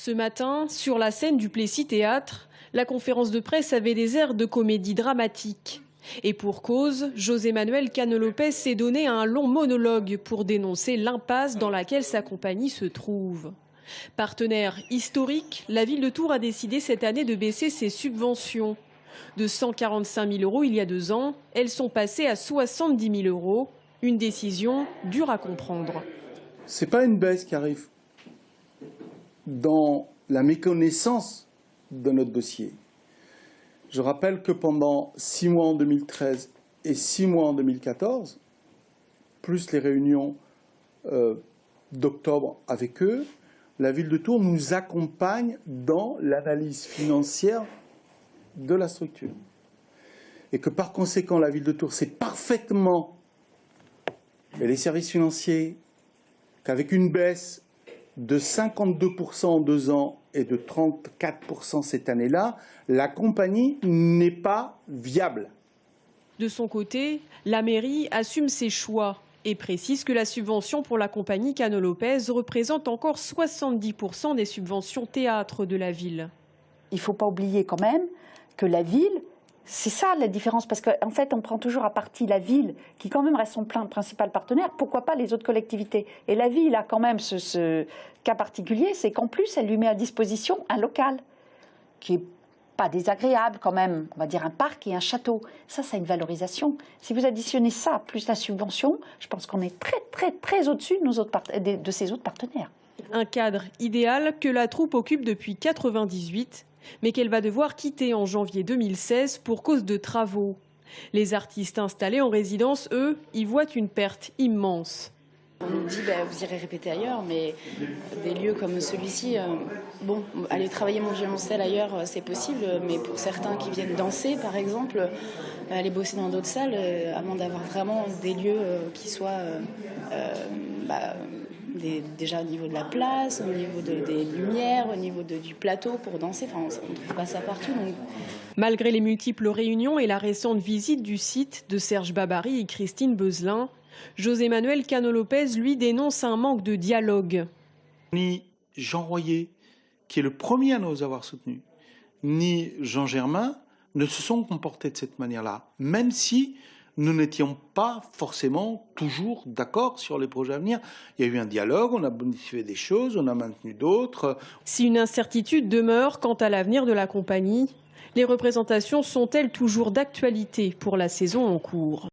Ce matin, sur la scène du Plessis-Théâtre, la conférence de presse avait des airs de comédie dramatique. Et pour cause, José Manuel Cano Lopez s'est donné un long monologue pour dénoncer l'impasse dans laquelle sa compagnie se trouve. Partenaire historique, la ville de Tours a décidé cette année de baisser ses subventions. De 145 000 € il y a 2 ans, elles sont passées à 70 000 €. Une décision dure à comprendre. Ce n'est pas une baisse qui arrive dans la méconnaissance de notre dossier. Je rappelle que pendant 6 mois en 2013 et 6 mois en 2014, plus les réunions d'octobre avec eux, la ville de Tours nous accompagne dans l'analyse financière de la structure. Et que par conséquent, la ville de Tours sait parfaitement, et les services financiers, qu'avec une baisse de 52% en 2 ans et de 34% cette année-là, la compagnie n'est pas viable. De son côté, la mairie assume ses choix et précise que la subvention pour la compagnie Cano Lopez représente encore 70% des subventions théâtre de la ville. Il ne faut pas oublier quand même que la ville, c'est ça la différence, parce qu'en fait on prend toujours à partie la ville, qui quand même reste son principal partenaire, pourquoi pas les autres collectivités. Et la ville a quand même ce cas particulier, c'est qu'en plus elle lui met à disposition un local, qui est pas désagréable quand même, on va dire un parc et un château. Ça a une valorisation. Si vous additionnez ça plus la subvention, je pense qu'on est très au-dessus de ses autres partenaires. Un cadre idéal que la troupe occupe depuis 1998, mais qu'elle va devoir quitter en janvier 2016 pour cause de travaux. Les artistes installés en résidence, eux, y voient une perte immense. On nous dit vous irez répéter ailleurs, mais des lieux comme celui-ci, bon, aller travailler mon violoncelle ailleurs, c'est possible, mais pour certains qui viennent danser, par exemple, aller bosser dans d'autres salles, à moins d'avoir vraiment des lieux qui soient déjà au niveau de la place, au niveau des lumières, au niveau du plateau pour danser, enfin, on ne trouve pas ça partout. Donc. Malgré les multiples réunions et la récente visite du site de Serge Babary et Christine Beuzelin, José Manuel Cano Lopez, lui, dénonce un manque de dialogue. Ni Jean Royer, qui est le premier à nous avoir soutenus, ni Jean Germain ne se sont comportés de cette manière-là, même si nous n'étions pas forcément toujours d'accord sur les projets à venir. Il y a eu un dialogue, on a bonifié des choses, on a maintenu d'autres. Si une incertitude demeure quant à l'avenir de la compagnie, les représentations sont-elles toujours d'actualité pour la saison en cours ?